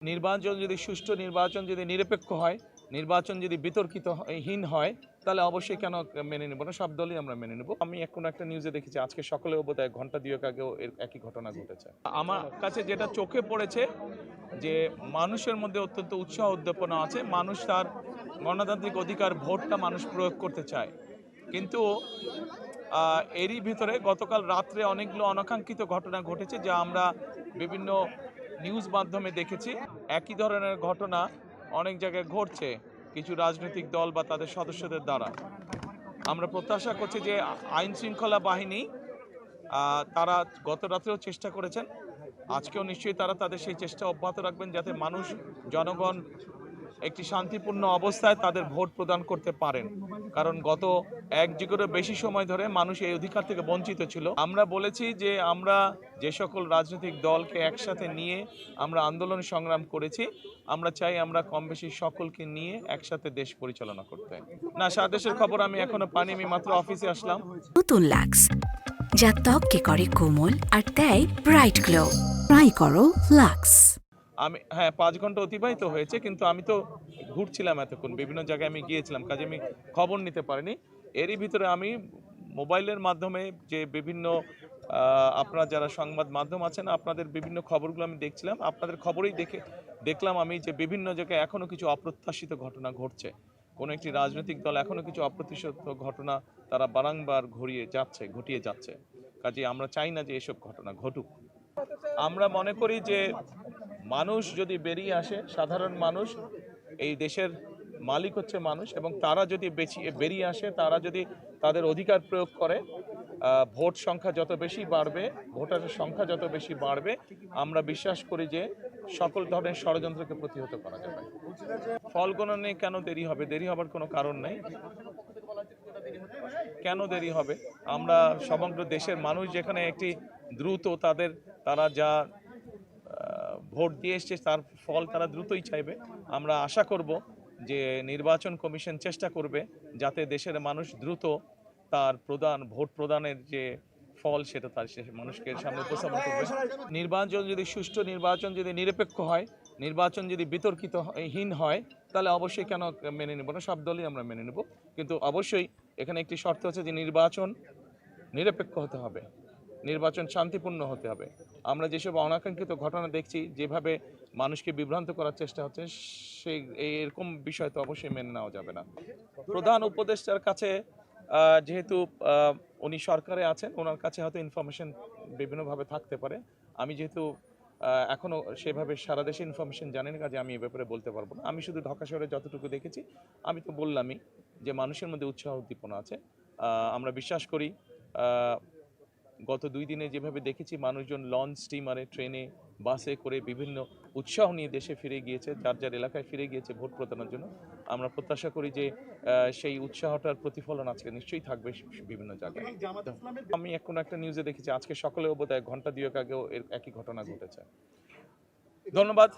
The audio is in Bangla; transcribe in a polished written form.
নির্বাচন যদি সুষ্ঠু, নির্বাচন যদি নিরপেক্ষ হয়, নির্বাচন যদি বিতর্কিতহীন হয়, তাহলে অবশ্যই কেন মেনে নেব না? সব দলই আমরা মেনে নেব। আমি কোনো একটা নিউজে দেখেছি আজকে সকালেও বোধহয় ঘন্টা দুয়েক আগেও একই ঘটনা ঘটেছে। আমার কাছে যেটা চোখে পড়েছে যে মানুষের মধ্যে অত্যন্ত উৎসাহ উদ্দীপনা আছে। মানুষ তার গণতান্ত্রিক অধিকার ভোটটা মানুষ প্রয়োগ করতে চায়, কিন্তু এরই ভিতরে গতকাল রাত্রে অনেকগুলো অনাকাঙ্ক্ষিত ঘটনা ঘটেছে যা আমরা বিভিন্ন নিউজ মাধ্যমে দেখেছি। একই ধরনের ঘটনা অনেক জায়গায় ঘটছে কিছু রাজনৈতিক দল বা তাদের সদস্যদের দ্বারা। আমরা প্রত্যাশা করছি যে আইন শৃঙ্খলা বাহিনী তারা গত রাত্রেও চেষ্টা করেছেন, আজকেও নিশ্চয়ই তারা তাদের সেই চেষ্টা অব্যাহত রাখবেন যাতে মানুষ, জনগণ একটি শান্তিপূর্ণ অবস্থায় তাদের ভোট প্রদান করতে পারেন। কারণ গত এক যুগেরও বেশি সময় ধরে মানুষ এই অধিকার থেকে বঞ্চিত ছিল। আমরা বলেছি যে আমরা যে সকল রাজনৈতিক দলকে একসাথে নিয়ে আমরা আন্দোলন সংগ্রাম করেছি, আমরা চাই আমরা কম বেশি সকলকে নিয়ে একসাথে দেশ পরিচালনা করতে। না, সারা দেশের খবর আমি এখনো পাইনি, আমি মাত্র অফিসে আসলাম। নতুন লাক্স যা ত্বককে করে কোমল আর দেয় ব্রাইট গ্লো। ট্রাই করো লাক্স। আমি 5 ঘন্টা অতিবাহিত হয়েছে, কিন্তু আমি তো ঘুরছিলাম এতক্ষণ, বিভিন্ন জায়গায় আমি গিয়েছিলাম, কাজে আমি খবর নিতে পারিনি। এরই ভিতরে আমি মোবাইলের মাধ্যমে যে বিভিন্ন আপনারা যারা সংবাদ মাধ্যম আছেন, আপনাদের বিভিন্ন খবরগুলো আমি দেখছিলাম। আপনাদের খবরেই দেখলাম আমি যে বিভিন্ন জায়গায় এখনো কিছু অপ্রত্যাশিত ঘটনা ঘটছে। কোনো একটি রাজনৈতিক দল এখনো কিছু অপ্রত্যাশিত ঘটনা তারা বারংবার ঘটিয়ে যাচ্ছে। কাজে আমরা চাই না যে এসব ঘটনা ঘটুক। আমরা মনে করি যে মানুষ যদি বেরিয়ে আসে, সাধারণ মানুষ, এই দেশের মালিক হচ্ছে মানুষ, এবং তারা যদি বেরিয়ে আসে, তারা যদি তাদের অধিকার প্রয়োগ করে, ভোট সংখ্যা যত বেশি বাড়বে, ভোটারের সংখ্যা যত বেশি বাড়বে, আমরা বিশ্বাস করি যে সকল ধরনের ষড়যন্ত্রকে প্রতিহত করা যাবে। ফল গণনে কেন দেরি হবে? দেরি হবার কোনো কারণ নেই। কেন দেরি হবে? আমরা সমগ্র দেশের মানুষ যেখানে একটি দ্রুত তারা যা ভোট দিয়ে এসছে তার ফল তারা দ্রুতই চাইবে। আমরা আশা করব যে নির্বাচন কমিশন চেষ্টা করবে যাতে দেশের মানুষ দ্রুত তার ভোট প্রদানের যে ফল সেটা তার মানুষকে সামনে উপস্থাপন করবে। নির্বাচন যদি সুষ্ঠু, নির্বাচন যদি নিরপেক্ষ হয়, নির্বাচন যদি বিতর্কিতহীন হয়, তাহলে অবশ্যই কেন মেনে নেব না? সব দলই আমরা মেনে নেব, কিন্তু অবশ্যই এখানে একটি শর্ত আছে যে নির্বাচন নিরপেক্ষ হতে হবে, নির্বাচন শান্তিপূর্ণ হতে হবে। আমরা যেসব অনাকাঙ্ক্ষিত ঘটনা দেখছি, যেভাবে মানুষকে বিভ্রান্ত করার চেষ্টা হচ্ছে, এরকম বিষয় তো অবশ্যই মেনে নেওয়া যাবে না। প্রধান উপদেষ্টার কাছে যেহেতু উনি সরকারে আছেন, ওনার কাছে হয়তো ইনফরমেশন বিভিন্নভাবে থাকতে পারে। আমি যেহেতু এখনো সেভাবে সারা দেশে ইনফরমেশন জানি না, কাজে আমি এ ব্যাপারে বলতে পারবো না। আমি শুধু ঢাকা শহরে যতটুকু দেখেছি, আমি তো বললামই যে মানুষের মধ্যে উৎসাহ উদ্দীপনা আছে। আমরা বিশ্বাস করি গত 2 দিনে যেভাবে দেখেছি মানুষজন লঞ্চ, স্টিমারে, ট্রেনে, বাসে করে বিভিন্ন উৎসাহ নিয়ে দেশে ফিরে গিয়েছে, যার যার এলাকায় ফিরে গিয়েছে ভোট প্রদানের জন্য। আমরা প্রত্যাশা করি যে সেই উৎসাহটার প্রতিফলন আজকে নিশ্চয়ই থাকবে বিভিন্ন জায়গায়। আমি কোনো একটা নিউজে দেখেছি আজকে সকালেও বোধহয় ঘন্টা দুয়েক আগেও একই ঘটনা ঘটেছে। ধন্যবাদ।